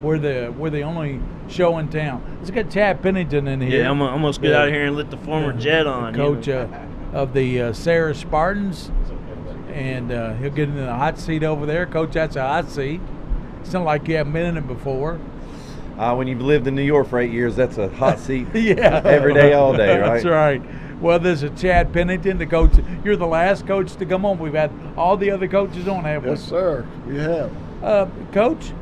We're the only show in town. Let's get Chad Pennington in here. Yeah, I'm gonna get out of here and let the former Jet on. Coach of the Sayre Spartans, and he'll get in the hot seat over there. Coach, that's a hot seat. It's not like you haven't been in it before. When you've lived in New York for 8 years, that's a hot seat. Yeah, every day, all day, right? That's right. Well, this is Chad Pennington, the coach. You're the last coach to come on. We've had all the other coaches on, haven't we? Yes, sir. We have. Coach,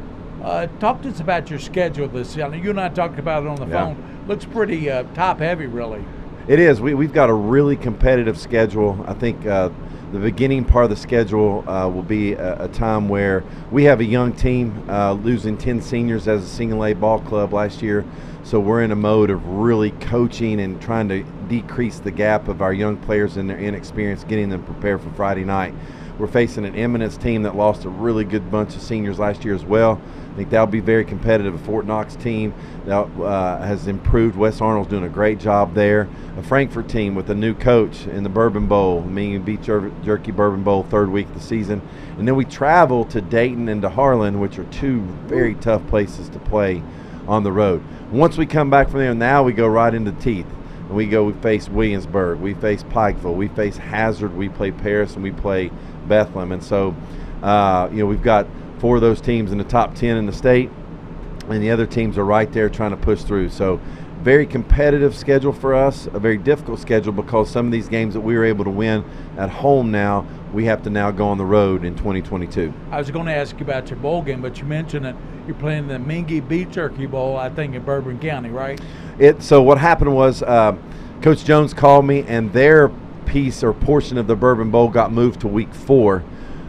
talk to us about your schedule this year. You and I talked about it on the phone. Looks pretty top-heavy, really. It is. We've got a really competitive schedule. I think the beginning part of the schedule will be a time where we have a young team, losing 10 seniors as a single A ball club last year. So we're in a mode of really coaching and trying to decrease the gap of our young players and their inexperience, getting them prepared for Friday night. We're facing an Eminence team that lost a really good bunch of seniors last year as well. I think that'll be very competitive. A Fort Knox team that has improved. Wes Arnold's doing a great job there. A Frankfort team with a new coach in the Bourbon Bowl, meaning Beef Jerky Bourbon Bowl, third week of the season. And then we travel to Dayton and to Harlan, which are two very tough places to play on the road. Once we come back from there, now we go right into teeth. And we face Williamsburg, we face Pikeville, we face Hazard, we play Paris, and we play Bethlehem. And so, we've got 4 of those teams in the top 10 in the state, and the other teams are right there trying to push through. So very competitive schedule for us, a very difficult schedule because some of these games that we were able to win at home now, we have to now go on the road in 2022. I was going to ask you about your bowl game, but you mentioned that you're playing the Mingy Beef Jerky Bowl, I think, in Bourbon County, right? So what happened was Coach Jones called me, and their piece or portion of the Bourbon Bowl got moved to week 4.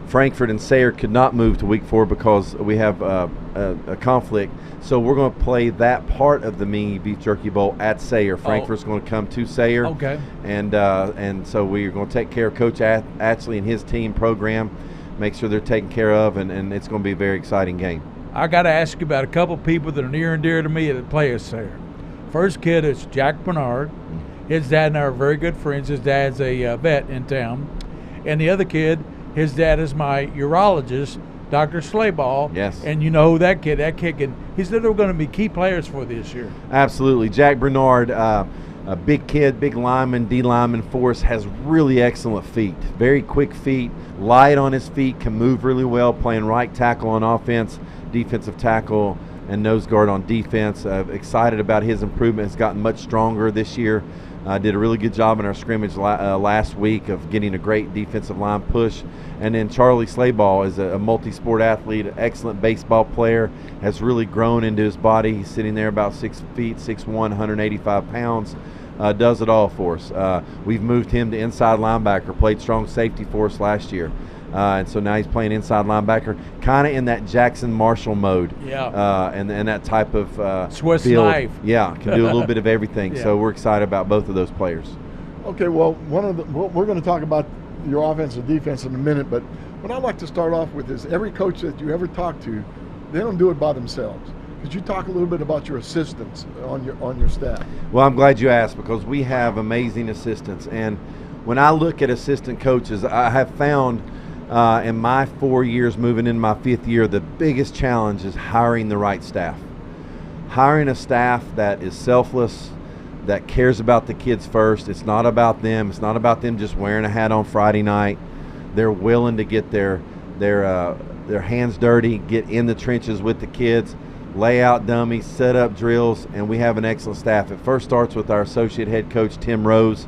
Frankfort and Sayre could not move to week 4 because we have a conflict. So we're going to play that part of the Mingy Beef Jerky Bowl at Sayre. Frankfort's going to come to Sayre. Okay. And so we're going to take care of Coach Atchley and his team program, make sure they're taken care of, and it's going to be a very exciting game. I got to ask you about a couple people that are near and dear to me that play at Sayre. First kid is Jack Bernard. His dad and I are very good friends. His dad's a vet in town. And the other kid, his dad is my urologist, Dr. Slayball. Yes. And you know who that kid he's they're going to be key players for this year. Absolutely. Jack Bernard, a big kid, big lineman, D lineman for us, has really excellent feet. Very quick feet, light on his feet, can move really well, playing right tackle on offense, defensive tackle, and nose guard on defense. Excited about his improvement. Has gotten much stronger this year. Did a really good job in our scrimmage last week of getting a great defensive line push. And then Charlie Slayball is a multi-sport athlete, an excellent baseball player, has really grown into his body. He's sitting there about 6 feet, 6'1", 185 pounds. Does it all for us. We've moved him to inside linebacker, played strong safety for us last year. And so now he's playing inside linebacker, kind of in that Jackson Marshall mode. Yeah. And that type of Swiss field. knife. Yeah, can do a little bit of everything. Yeah. So we're excited about both of those players. Okay, well, we're going to talk about your offense and defense in a minute, but what I'd like to start off with is every coach that you ever talk to, they don't do it by themselves. Could you talk a little bit about your assistants on your staff? Well, I'm glad you asked because we have amazing assistants. And when I look at assistant coaches, I have found in my 4 years moving into my 5th year, the biggest challenge is hiring the right staff. Hiring a staff that is selfless, that cares about the kids first. It's not about them. It's not about them just wearing a hat on Friday night. They're willing to get their hands dirty, get in the trenches with the kids, lay out dummies, set up drills, and we have an excellent staff. It first starts with our associate head coach, Tim Rose,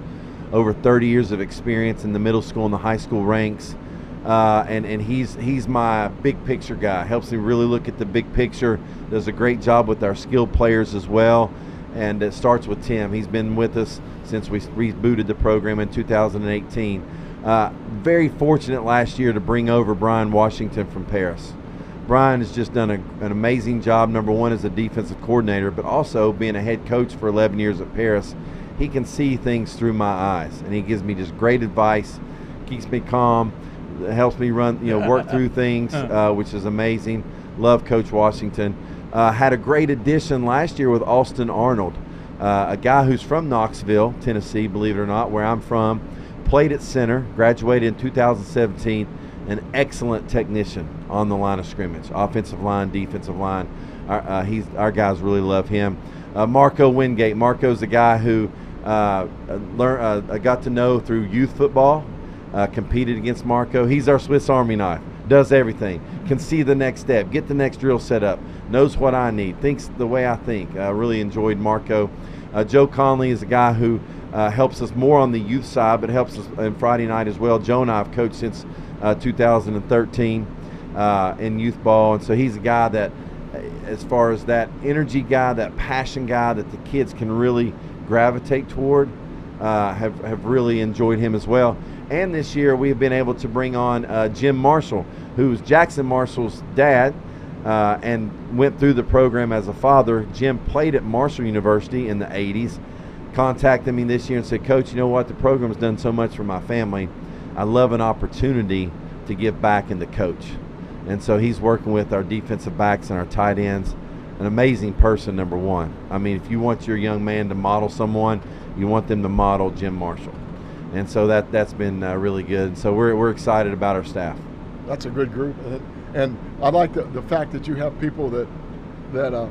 over 30 years of experience in the middle school and the high school ranks. And he's my big picture guy. Helps me really look at the big picture. Does a great job with our skilled players as well. And it starts with Tim. He's been with us since we rebooted the program in 2018. Very fortunate last year to bring over Brian Washington from Paris. Brian has just done an amazing job, number one as a defensive coordinator, but also being a head coach for 11 years at Paris. He can see things through my eyes, and he gives me just great advice, keeps me calm, helps me work through things, which is amazing. Love Coach Washington. Had a great addition last year with Austin Arnold, a guy who's from Knoxville, Tennessee, believe it or not, where I'm from. Played at center, graduated in 2017, an excellent technician on the line of scrimmage, offensive line, defensive line. our guys really love him. Marco Wingate. Marco's the guy who I got to know through youth football. Competed against Marco. He's our Swiss Army knife. Does everything. Can see the next step. Get the next drill set up. Knows what I need. Thinks the way I think. I really enjoyed Marco. Joe Conley is a guy who helps us more on the youth side, but helps us on Friday night as well. Joe and I have coached since 2013 in youth ball, and so he's a guy that, as far as that energy guy, that passion guy that the kids can really gravitate toward, have really enjoyed him as well. And this year we have been able to bring on Jim Marshall, who's Jackson Marshall's dad, and went through the program as a father. Jim played at Marshall University in the 80s, contacted me this year and said, Coach, you know what, the program's done so much for my family. I love an opportunity to give back and to coach. And so he's working with our defensive backs and our tight ends. An amazing person, number one. I mean, if you want your young man to model someone, you want them to model Jim Marshall. And so that's been really good. And so we're excited about our staff. That's a good group. And I like the fact that you have people that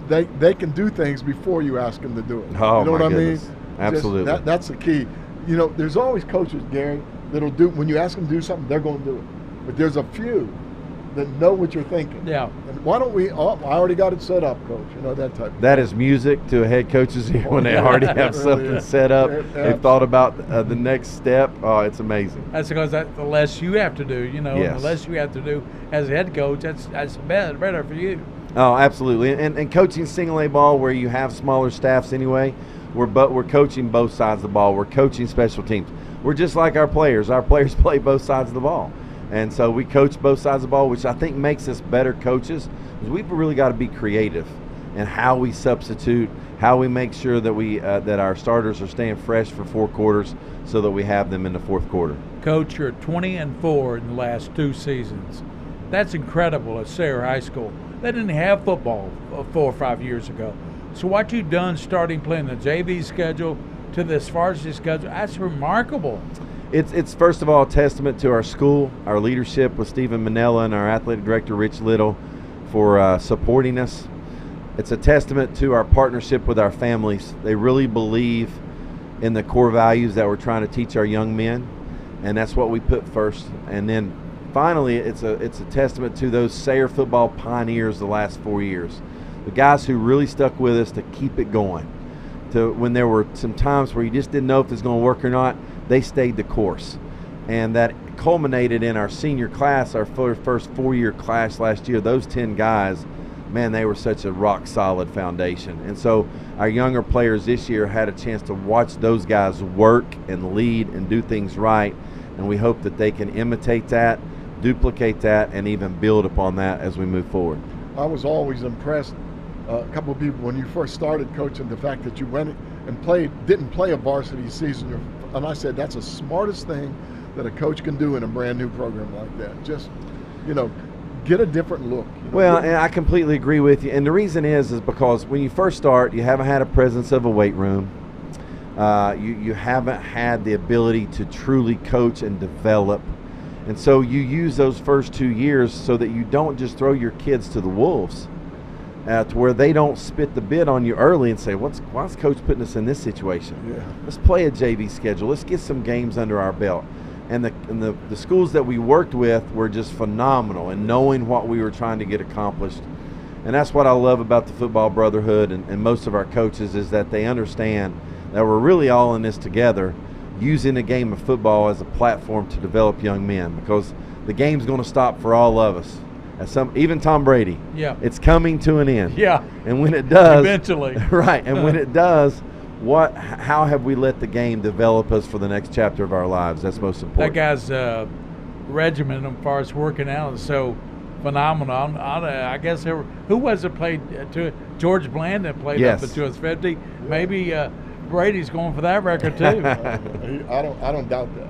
they can do things before you ask them to do it. Oh, you know my what goodness. I mean? Absolutely. That's the key. You know, there's always coaches, Gary, that'll do, when you ask them to do something, they're going to do it. But there's a few that know what you're thinking. Yeah. And why don't we, I already got it set up, Coach, you know, that type of That is music to a head coach's ear when they already have something set up. They've thought about the next step. Oh, it's amazing. That's because the less you have to do, you know, Yes. the less you have to do as a head coach, that's better for you. Oh, absolutely. And coaching single A ball where you have smaller staffs anyway, we're coaching both sides of the ball. We're coaching special teams. We're just like our players. Our players play both sides of the ball. And so we coach both sides of the ball, which I think makes us better coaches, because we've really got to be creative in how we substitute, how we make sure that that our starters are staying fresh for 4 quarters so that we have them in the 4th quarter. Coach, you're 20-4 in the last 2 seasons. That's incredible at Sayre High School. They didn't have football 4 or 5 years ago. So what you've done starting playing the JV schedule to this varsity schedule, that's remarkable. It's first of all a testament to our school, our leadership with Stephen Manella and our athletic director Rich Little for supporting us. It's a testament to our partnership with our families. They really believe in the core values that we're trying to teach our young men, and that's what we put first. And then finally, it's a testament to those Sayre football pioneers the last 4 years, the guys who really stuck with us to keep it going. To when there were some times where you just didn't know if it's going to work or not, they stayed the course. And that culminated in our senior class, our first 4-year class last year. Those 10 guys, man, they were such a rock solid foundation. And so our younger players this year had a chance to watch those guys work and lead and do things right. And we hope that they can imitate that, duplicate that, and even build upon that as we move forward. I was always impressed, a couple of people, when you first started coaching, the fact that you went and didn't play a varsity season. And I said, that's the smartest thing that a coach can do in a brand new program like that. Just, you know, get a different look. You know? Well, and I completely agree with you. And the reason is because when you first start, you haven't had a presence of a weight room. You haven't had the ability to truly coach and develop. And so you use those first 2 years so that you don't just throw your kids to the wolves, to where they don't spit the bit on you early and say, why's coach putting us in this situation? Yeah. Let's play a JV schedule. Let's get some games under our belt. And the schools that we worked with were just phenomenal in knowing what we were trying to get accomplished. And that's what I love about the football brotherhood and most of our coaches, is that they understand that we're really all in this together, using the game of football as a platform to develop young men, because the game's going to stop for all of us. Even Tom Brady. Yeah. It's coming to an end. Yeah. And when it does, Eventually. right. And when it does, how have we let the game develop us for the next chapter of our lives? That's most important. That guy's regimen as far as working out is so phenomenal. I guess who was it played to George Blandon played Yes. up until his 50. Maybe Brady's going for that record too. I don't doubt that.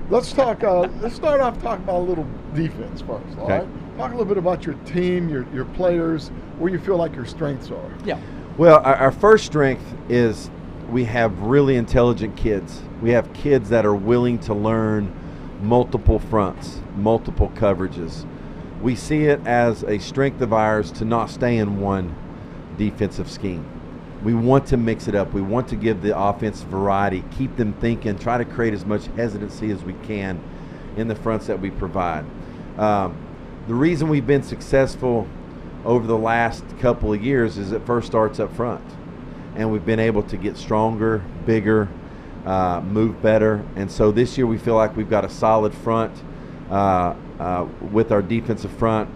Let's start off talking about a little defense first. All Okay. right. Talk a little bit about your team, your players, where you feel like your strengths are. Yeah. Well, our first strength is we have really intelligent kids. We have kids that are willing to learn multiple fronts, multiple coverages. we see it as a strength of ours to not stay in one defensive scheme. We want to mix it up. We want to give the offense variety, keep them thinking, try to create as much hesitancy as we can in the fronts that we provide. The reason we've been successful over the last couple of years is it first starts up front. And we've been able to get stronger, bigger, move better. And so this year we feel like we've got a solid front with our defensive front.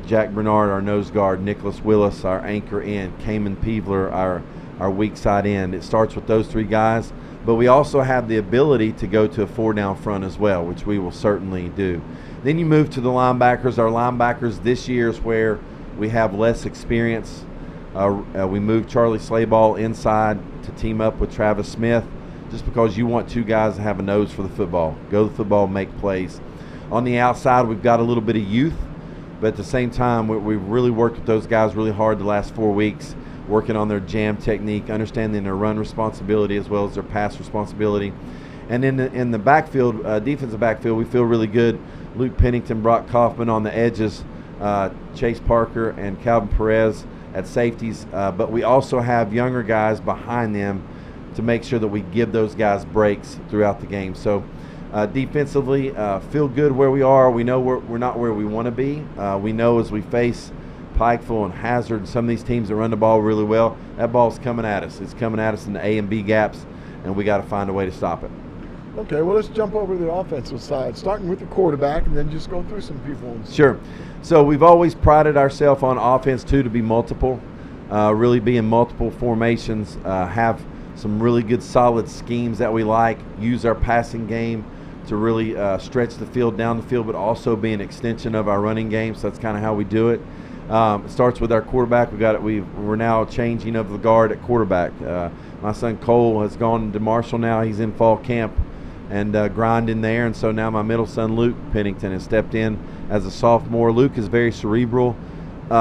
Jack Bernard, our nose guard, Nicholas Willis, our anchor end, Cayman Peevler, our weak side end. It starts with those three guys, but we also have the ability to go to a 4-down front as well, which we will certainly do. Then you move to the linebackers. Our linebackers this year is where we have less experience. We moved Charlie Slayball inside to team up with Travis Smith, just because you want two guys to have a nose for the football, go to the football, make plays. On the outside, we've got a little bit of youth, but at the same time, we've really worked with those guys really hard the last 4 weeks, working on their jam technique, understanding their run responsibility as well as their pass responsibility. And in the backfield, defensive backfield, we feel really good. Luke Pennington, Brock Kaufman on the edges, Chase Parker and Calvin Perez at safeties. But we also have younger guys behind them to make sure that we give those guys breaks throughout the game. So defensively, feel good where we are. We know we're not where we want to be. We know as we face Pikeville and Hazard and some of these teams that run the ball really well, that ball's coming at us. It's coming at us in the A and B gaps, and we got to find a way to stop it. Okay, well, let's jump over to the offensive side, starting with the quarterback, and then just go through some people. Sure. So we've always prided ourselves on offense, too, to be multiple, really be in multiple formations, have some really good solid schemes that we like, use our passing game to really stretch the field down the field, but also be an extension of our running game. So that's kind of how we do it. It starts with our quarterback. We're now changing of the guard at quarterback. My son Cole has gone to Marshall now. He's in fall camp and grinding there. And so now my middle son Luke Pennington has stepped in as a sophomore. Luke is very cerebral.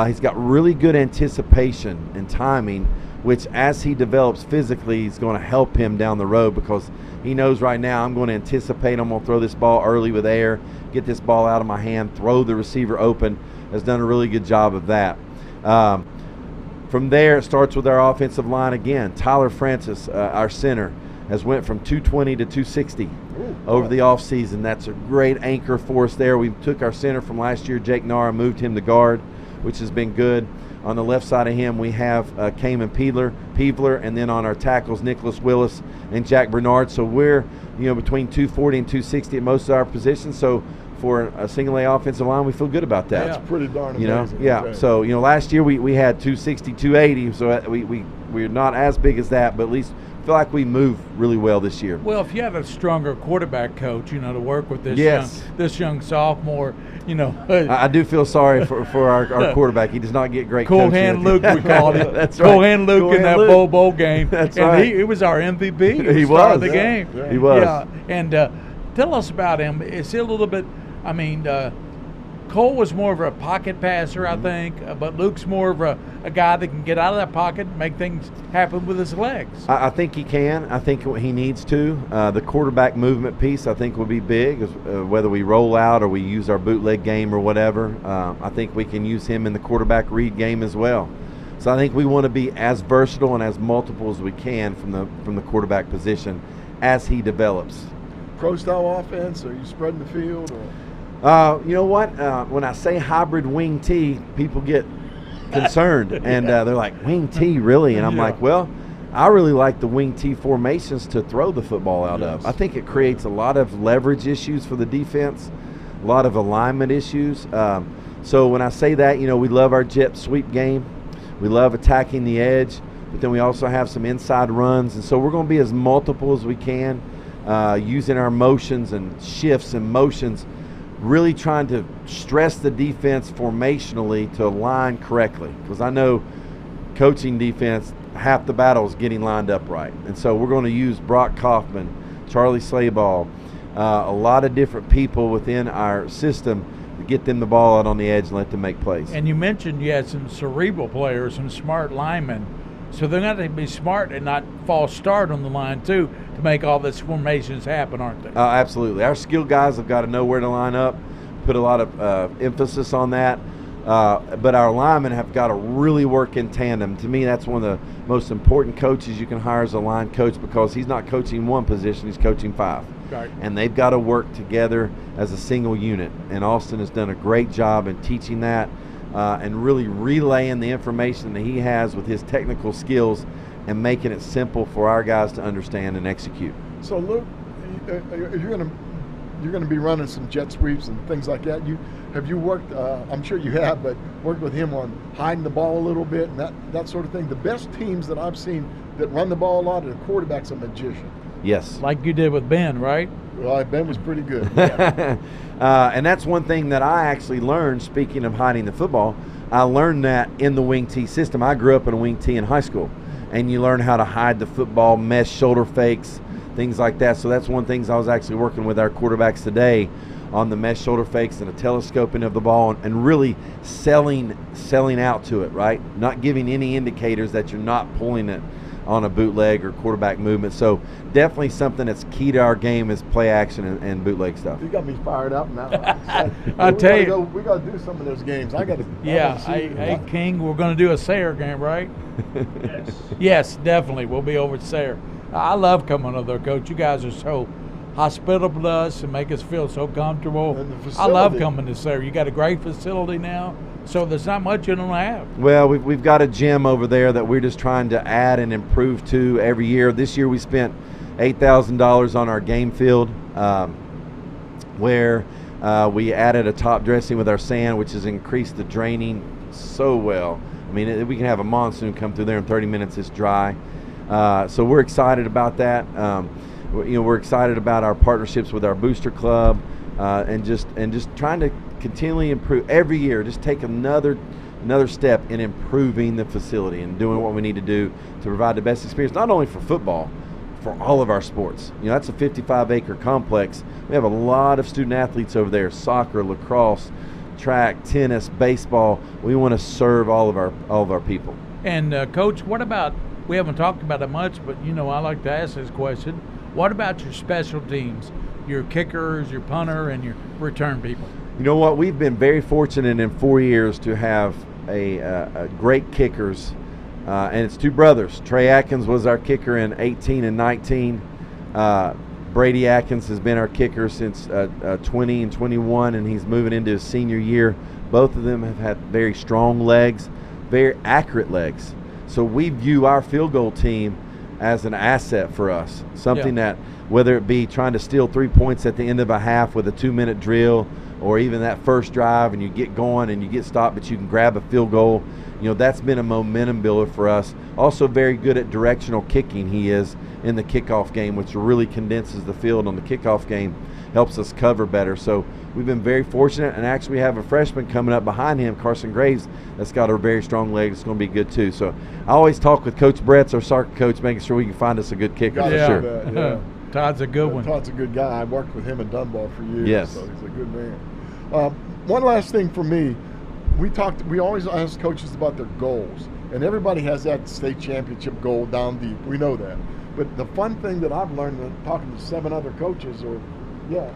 He's got really good anticipation and timing, which as he develops physically is going to help him down the road, because he knows right now I'm going to anticipate, I'm going to throw this ball early with air, get this ball out of my hand, throw the receiver open. Has done a really good job of that. From there, it starts with our offensive line again. Tyler Francis, our center, has went from 220 to 260 over the offseason. That's a great anchor for us there. We took our center from last year, Jake Nara, moved him to guard, which has been good. On the left side of him, we have Cayman Peevler, and then on our tackles, Nicholas Willis and Jack Bernard. So we're between 240 and 260 at most of our positions. So for a single A offensive line, we feel good about that. That's pretty darn amazing. Yeah. Okay. So last year we had 260, 280. So we're not as big as that, but at least feel like we move really well this year. Well, if you had a stronger quarterback coach, to work with this young sophomore, I do feel sorry for our quarterback. He does not get great Cool coaching. Hand Luke, we called him. That's right. Cool Hand Luke in that bowl game. That's and right. He was our MVP. He was. was. The game. Yeah. He was. Yeah. And tell us about him. Is he a little bit? Cole was more of a pocket passer, I think, but Luke's more of a guy that can get out of that pocket and make things happen with his legs. I think he can. I think he needs to. The quarterback movement piece, I think, will be big, whether we roll out or we use our bootleg game or whatever. I think we can use him in the quarterback read game as well. So I think we want to be as versatile and as multiple as we can from the quarterback position as he develops. Pro-style offense, are you spreading the field? Or? You know what? When I say hybrid wing T, people get concerned, and they're like, wing T, really? And I'm like, well, I really like the wing T formations to throw the football out of. I think it creates a lot of leverage issues for the defense, a lot of alignment issues. So when I say that, we love our jet sweep game. We love attacking the edge, but then we also have some inside runs. And so we're going to be as multiple as we can, using our motions and shifts and motions, really trying to stress the defense formationally to align correctly. Because I know coaching defense, half the battle is getting lined up right. And so we're going to use Brock Kaufman, Charlie Slayball, a lot of different people within our system to get them the ball out on the edge and let them make plays. And you mentioned you had some cerebral players, some smart linemen. So they're going to be smart and not false start on the line, too, to make all these formations happen, aren't they? Absolutely. Our skilled guys have got to know where to line up, put a lot of emphasis on that. But our linemen have got to really work in tandem. To me, that's one of the most important coaches you can hire as a line coach, because he's not coaching one position, he's coaching 5. Right. And they've got to work together as a single unit. And Austin has done a great job in teaching that and really relaying the information that he has with his technical skills and making it simple for our guys to understand and execute. So Luke, you're going to be running some jet sweeps and things like that. Have you worked? I'm sure you have, but worked with him on hiding the ball a little bit and that sort of thing. The best teams that I've seen that run the ball a lot, the quarterback's a magician. Yes. Like you did with Ben, right? Well, Ben was pretty good. Yeah. And that's one thing that I actually learned, speaking of hiding the football. I learned that in the wing tee system. I grew up in a wing tee in high school, and you learn how to hide the football, mesh shoulder fakes, things like that. So that's one of the things I was actually working with our quarterbacks today on, the mesh shoulder fakes and the telescoping of the ball, and really selling out to it, right? Not giving any indicators that you're not pulling it on a bootleg or quarterback movement. So definitely something that's key to our game is play action and bootleg stuff. You got me fired up now. I'll tell you. We got to do some of those games. Yeah. Hey, King, we're going to do a Sayre game, right? Yes. Yes, definitely. We'll be over at Sayre. I love coming over there, Coach. You guys are so hospitable to us and make us feel so comfortable. And the I love facility. coming to Sayre. You got a great facility now, so there's not much you don't have. Well, we've got a gym over there that we're just trying to add and improve to every year. This year we spent $8,000 on our game field, where we added a top dressing with our sand, which has increased the draining so well. I mean, we can have a monsoon come through there in 30 minutes. It's dry. So we're excited about that. We're excited about our partnerships with our booster club, and just trying to continually improve every year. Just take another step in improving the facility and doing what we need to do to provide the best experience, not only for football, for all of our sports. That's a 55-acre complex. We have a lot of student athletes over there: soccer, lacrosse, track, tennis, baseball. We want to serve all of our people. And Coach, what about? We haven't talked about it much, but I like to ask this question. What about your special teams, your kickers, your punter, and your return people? You know what? We've been very fortunate in 4 years to have a great kickers, and it's 2 brothers. Trey Atkins was our kicker in 18 and 19. Brady Atkins has been our kicker since 20 and 21, and he's moving into his senior year. Both of them have had very strong legs, very accurate legs. So we view our field goal team as an asset for us, something that, whether it be trying to steal 3 points at the end of a half with a 2-minute drill, or even that first drive and you get going and you get stopped but you can grab a field goal, that's been a momentum builder for us. Also very good at directional kicking he is in the kickoff game, which really condenses the field on the kickoff game, helps us cover better. So we've been very fortunate, and actually we have a freshman coming up behind him, Carson Graves, that's got a very strong leg. It's going to be good too. So I always talk with Coach Bretz, our soccer coach, making sure we can find us a good kicker for sure. Yeah. Todd's a good one. Todd's a good guy. I worked with him in Dunbar for years. Yes. So he's a good man. One last thing for me. We always ask coaches about their goals, and everybody has that state championship goal down deep. We know that. But the fun thing that I've learned talking to 7 other coaches, or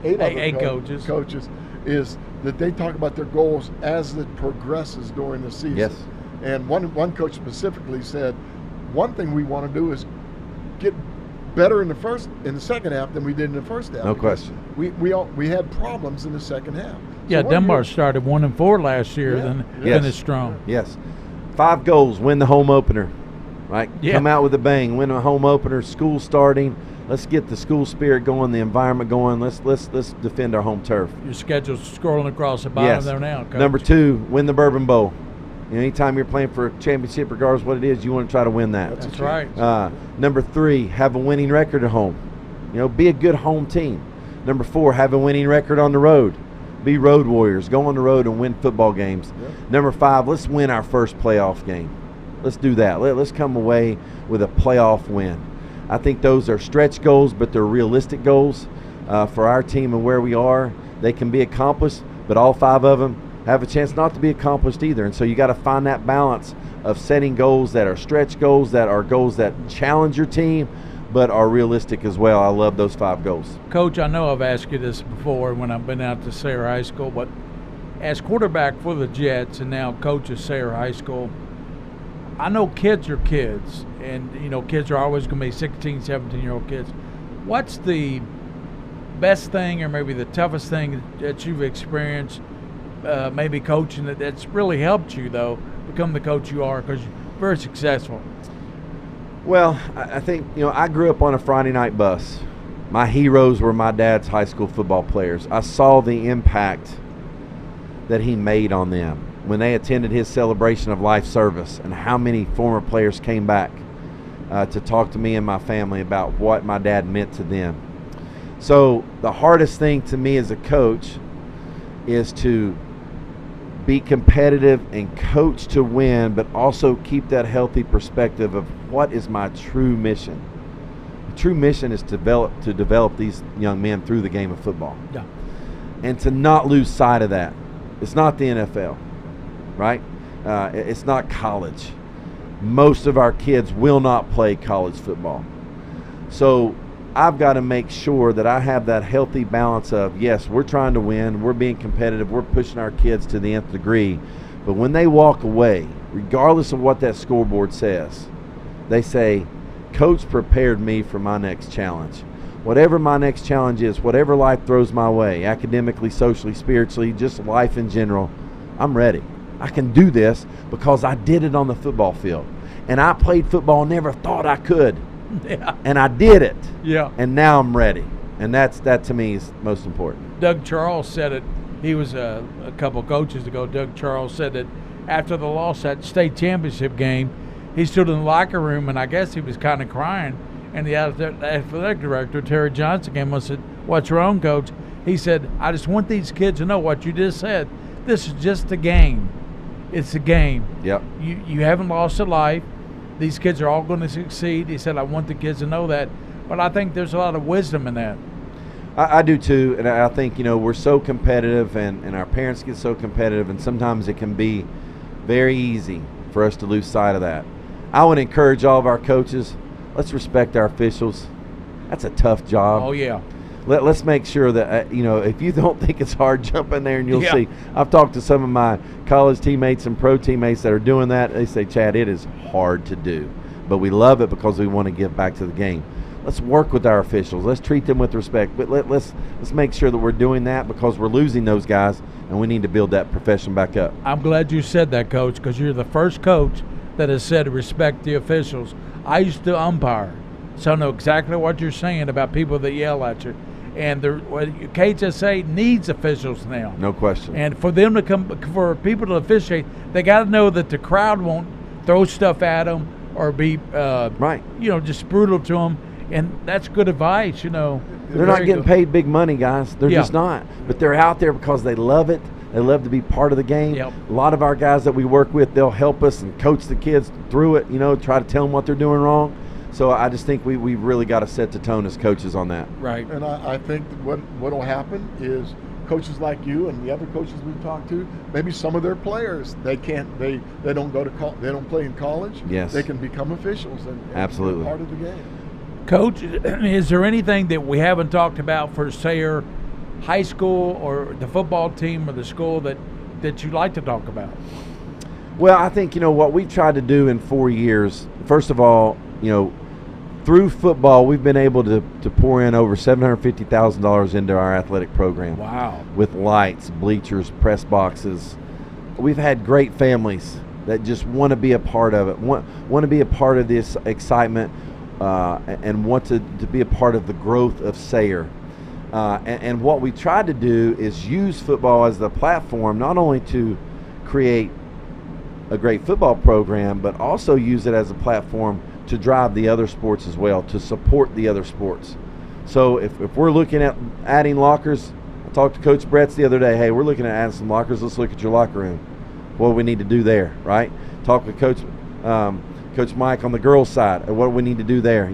8 other coaches, is that they talk about their goals as it progresses during the season. Yes. And one coach specifically said, one thing we want to do is get better in the second half than we did in the first half. No question. We had problems in the second half. Yeah, Dunbar started 1-4 last year, then finished strong. Yes. 5 goals, win the home opener, right? Yeah. Come out with a bang, win a home opener, school starting. Let's get the school spirit going, the environment going. Let's defend our home turf. Your schedule's scrolling across the bottom there now, Coach. Number 2, win the Bourbon Bowl. Anytime you're playing for a championship, regardless of what it is, you want to try to win that. That's right. Number 3, have a winning record at home. Be a good home team. Number 4, have a winning record on the road. Be road warriors. Go on the road and win football games. Yep. Number 5, let's win our first playoff game. Let's do that. Let's come away with a playoff win. I think those are stretch goals, but they're realistic goals for our team and where we are. They can be accomplished, but all 5 of them have a chance not to be accomplished either. And so you got to find that balance of setting goals that are stretch goals, that are goals that challenge your team, but are realistic as well. I love those 5 goals. Coach, I know I've asked you this before when I've been out to Sayre High School, but as quarterback for the Jets and now coach at Sayre High School, I know kids are kids, and kids are always going to be 16, 17-year-old kids. What's the best thing or maybe the toughest thing that you've experienced maybe coaching that's really helped you, though, become the coach you are, because you're very successful? Well, I think, I grew up on a Friday night bus. My heroes were my dad's high school football players. I saw the impact that he made on them when they attended his celebration of life service, and how many former players came back to talk to me and my family about what my dad meant to them. So the hardest thing to me as a coach is to be competitive and coach to win, but also keep that healthy perspective of what is my true mission. The true mission is to develop these young men through the game of football. Yeah. And to not lose sight of that. It's not the NFL, right? It's not college. Most of our kids will not play college football. So I've got to make sure that I have that healthy balance of, yes, we're trying to win, we're being competitive, we're pushing our kids to the nth degree, but when they walk away, regardless of what that scoreboard says, they say, Coach prepared me for my next challenge. Whatever my next challenge is, whatever life throws my way, academically, socially, spiritually, just life in general, I'm ready. I can do this because I did it on the football field. And I played football, never thought I could. Yeah. And I did it. Yeah. And now I'm ready. And that to me is most important. Doug Charles said it. He was a couple coaches ago. Doug Charles said that after the loss at state championship game, he stood in the locker room, and I guess he was kind of crying. And the athletic director, Terry Johnson, came and said, "What's wrong, Coach?" He said, "I just want these kids to know what you just said. This is just a game. It's a game. Yep. You haven't lost a life. These kids are all going to succeed." He said, "I want the kids to know that." But I think there's a lot of wisdom in that. I do too, and I think, we're so competitive, and our parents get so competitive, and sometimes it can be very easy for us to lose sight of that. I would encourage all of our coaches, let's respect our officials. That's a tough job. Oh, yeah. Let's make sure that, if you don't think it's hard, jump in there and you'll Yeah. see. I've talked to some of my college teammates and pro teammates that are doing that. They say, Chad, it is hard to do, but we love it because we want to give back to the game. Let's work with our officials. Let's treat them with respect. But let's make sure that we're doing that, because we're losing those guys, and we need to build that profession back up. I'm glad you said that, Coach, because you're the first coach that has said respect the officials. I used to umpire, so I know exactly what you're saying about people that yell at you. And KHSA needs officials now. No question. And for them to for people to officiate, they got to know that the crowd won't throw stuff at them or be, right. Just brutal to them. And that's good advice, They're not getting paid big money, guys. They're just not. But they're out there because they love it. They love to be part of the game. Yep. A lot of our guys that we work with, they'll help us and coach the kids through it, try to tell them what they're doing wrong. So I just think we've really got to set the tone as coaches on that. Right. And I think what will happen is coaches like you and the other coaches we've talked to, maybe some of their players, they don't go to they don't play in college. Yes. They can become officials and Absolutely. be part of the game. Coach, is there anything that we haven't talked about for Sayre High School or the football team or the school that you'd like to talk about? Well, I think, what we've tried to do in 4 years, first of all, through football, we've been able to pour in over $750,000 into our athletic program. Wow. With lights, bleachers, press boxes. We've had great families that just want to be a part of it, want to be a part of this excitement, and want to be a part of the growth of Sayre. And what we tried to do is use football as the platform, not only to create a great football program, but also use it as a platform to drive the other sports as well, to support the other sports. So if we're looking at adding lockers, I talked to Coach Bretz the other day, hey, we're looking at adding some lockers, let's look at your locker room. What do we need to do there, right? Talk with Coach Mike on the girls' side, and what we need to do there,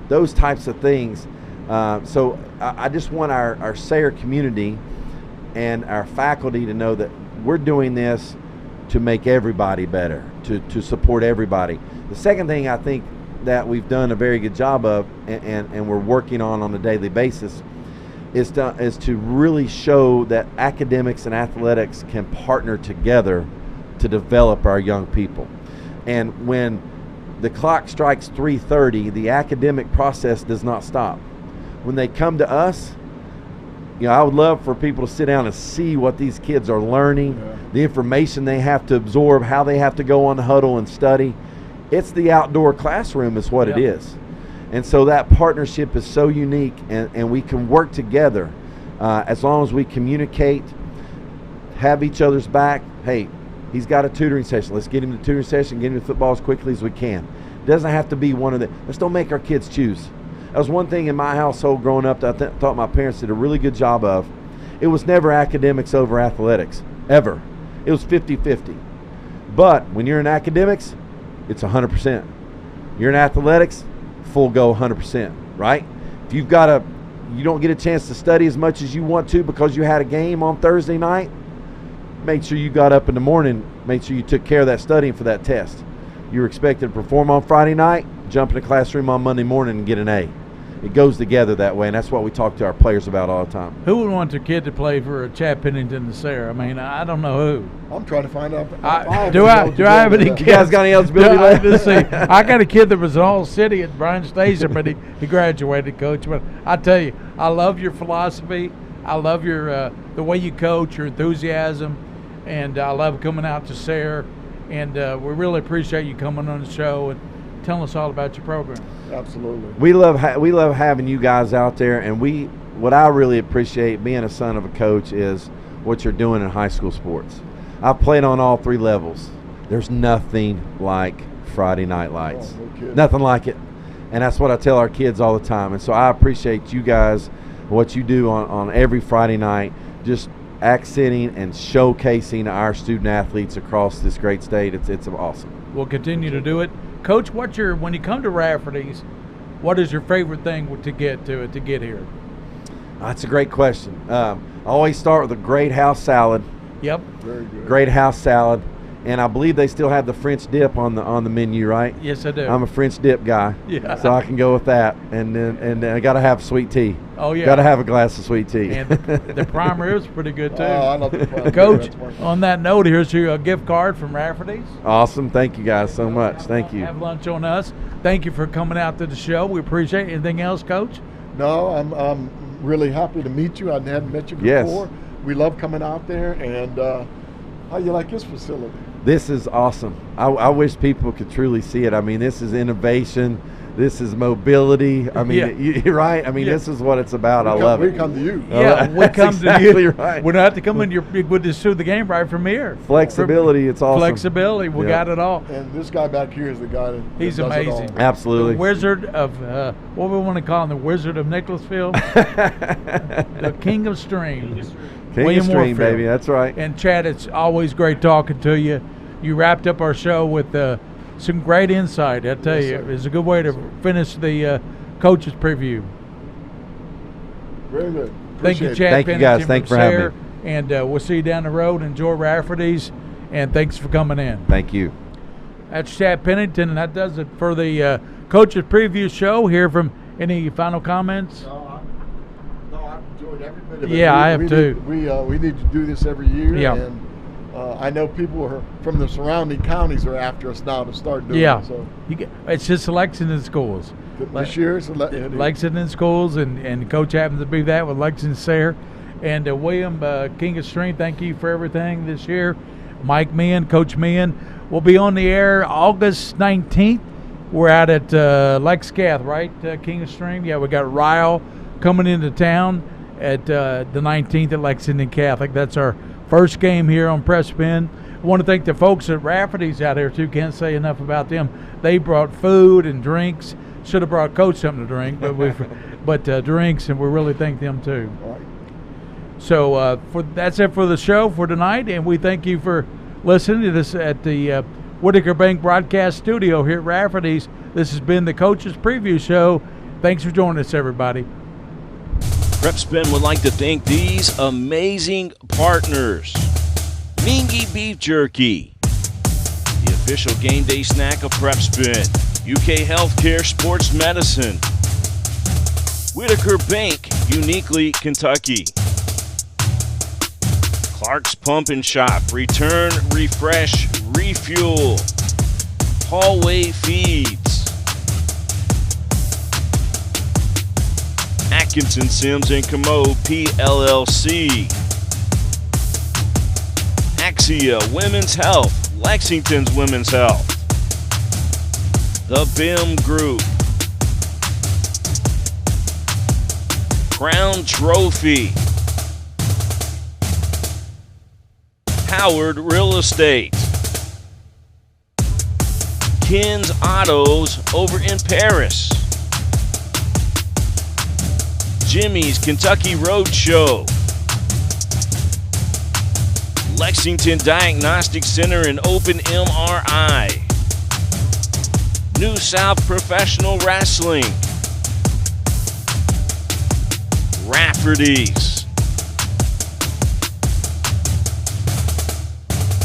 those types of things. So I just want our Sayre community and our faculty to know that we're doing this to make everybody better, to support everybody. The second thing I think that we've done a very good job of, and we're working on a daily basis, is to really show that academics and athletics can partner together to develop our young people. And when the clock strikes 3:30, the academic process does not stop. When they come to us, I would love for people to sit down and see what these kids are learning, the information they have to absorb, how they have to go on the huddle and study. It's the outdoor classroom is what it is. And so that partnership is so unique, and we can work together as long as we communicate, have each other's back. Hey, he's got a tutoring session. Let's get him to tutoring session, get him to football as quickly as we can. It doesn't have to be one of the – let's don't make our kids choose. That was one thing in my household growing up that I thought my parents did a really good job of. It was never academics over athletics, ever. It was 50-50. But when you're in academics, it's 100%. You're in athletics, full go 100%, right? If you don't get a chance to study as much as you want to because you had a game on Thursday night, make sure you got up in the morning, make sure you took care of that studying for that test. You're expected to perform on Friday night, jump in the classroom on Monday morning and get an A. It goes together that way, and that's what we talk to our players about all the time. Who would want their kid to play for Chad Pennington and Sayre? I mean, I don't know who. I'm trying to find out. Do I have any kids? You guys got any eligibility left? Let's see. I got a kid that was in All City at Bryan Station, but he graduated, Coach. But I tell you, I love your philosophy. I love your the way you coach, your enthusiasm, and I love coming out to Sayre. And we really appreciate you coming on the show and telling us all about your program. Absolutely. We love having you guys out there, and what I really appreciate being a son of a coach is what you're doing in high school sports. I've played on all three levels. There's nothing like Friday Night Lights. Oh, no nothing like it. And that's what I tell our kids all the time. And so I appreciate you guys, what you do on every Friday night, just accenting and showcasing our student athletes across this great state. It's awesome. We'll continue to do it. Coach, when you come to Rafferty's, what is your favorite thing to get here? That's a great question. I always start with a great house salad. Yep. Very good. Great house salad. And I believe they still have the French dip on the menu, right? Yes, I do. I'm a French dip guy, so I can go with that. And then I got to have sweet tea. Oh yeah, got to have a glass of sweet tea. And the prime rib's pretty good too. Oh, I love the prime Coach, rib. on that note, here's your gift card from Rafferty's. Awesome, thank you guys so much. Thank you. Have lunch on us. Thank you for coming out to the show. We appreciate it. Anything else, Coach? No, I'm really happy to meet you. I hadn't met you before. Yes. We love coming out there. And how you like this facility? This is awesome. I wish people could truly see it. I mean, this is innovation. This is mobility. I mean, you're right. I mean, this is what it's about. I love it. We come to you. Yeah, we come exactly to you. Right. We don't have to come in. We'll just shoot the game right from here. Flexibility. It's awesome. Flexibility. We got it all. And this guy back here is the guy that He's does amazing. it all. Absolutely. The Wizard of what we want to call him, the Wizard of Nicholasville, the King of Stream. King of Stream, baby. That's right. And Chad, it's always great talking to you. You wrapped up our show with some great insight. I tell you, sir. it's a good way to finish the coaches preview. Very good. Thank you, Appreciate it. Chad. Thank you, Pennington guys. Thanks from for having Sayre. And we'll see you down the road. Enjoy Rafferty's, and thanks for coming in. Thank you. That's Chad Pennington, and that does it for the coaches preview show. Hear from any final comments? No, I've enjoyed every bit of it. Yeah, I have too. We need to do this every year. Yeah. And I know people from the surrounding counties are after us now to start doing Yeah. it. So It's just Lexington schools. this year, Lexington schools, and Coach happens to be that with Lexington Sayre. And William, King of Stream, thank you for everything this year. Mike Meehan, Coach Meehan. We'll be on the air August 19th. We're out at Lex Cath, right, King of Stream? Yeah, we got Ryle coming into town at the 19th at Lexington Catholic. That's our first game here on Press Spin. I want to thank the folks at Rafferty's out there, too. Can't say enough about them. They brought food and drinks. Should have brought Coach something to drink, but drinks, and we really thank them, too. All right. So that's it for the show for tonight, and we thank you for listening to this at the Whitaker Bank Broadcast Studio here at Rafferty's. This has been the Coaches Preview Show. Thanks for joining us, everybody. Prep Spin would like to thank these amazing partners. Mingy Beef Jerky, the official game day snack of Prep Spin. UK Healthcare Sports Medicine. Whitaker Bank, uniquely Kentucky. Clark's Pump and Shop, return, refresh, refuel. Hallway Feeds. Atkinson, Sims, and Commode, PLLC. Axia Women's Health, Lexington's Women's Health. The BIM Group. Crown Trophy. Howard Real Estate. Ken's Autos over in Paris. Jimmy's Kentucky Roadshow. Lexington Diagnostic Center and Open MRI. New South Professional Wrestling. Rafferty's.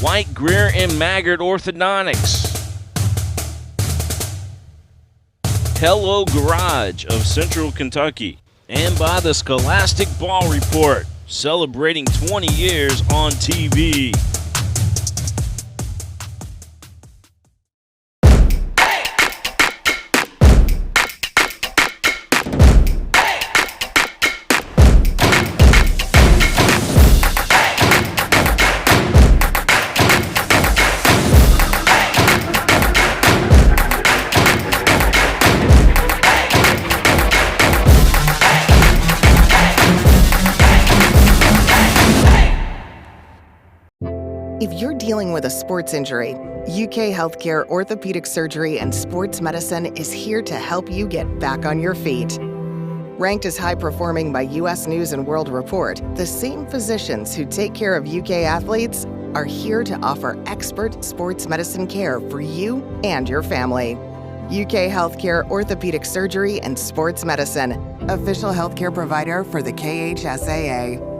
White Greer and Maggard Orthodontics. Hello Garage of Central Kentucky. And by the Scholastic Ball Report, celebrating 20 years on TV. If you're dealing with a sports injury, UK Healthcare Orthopedic Surgery and Sports Medicine is here to help you get back on your feet. Ranked as high performing by US News and World Report, the same physicians who take care of UK athletes are here to offer expert sports medicine care for you and your family. UK Healthcare Orthopedic Surgery and Sports Medicine, official healthcare provider for the KHSAA.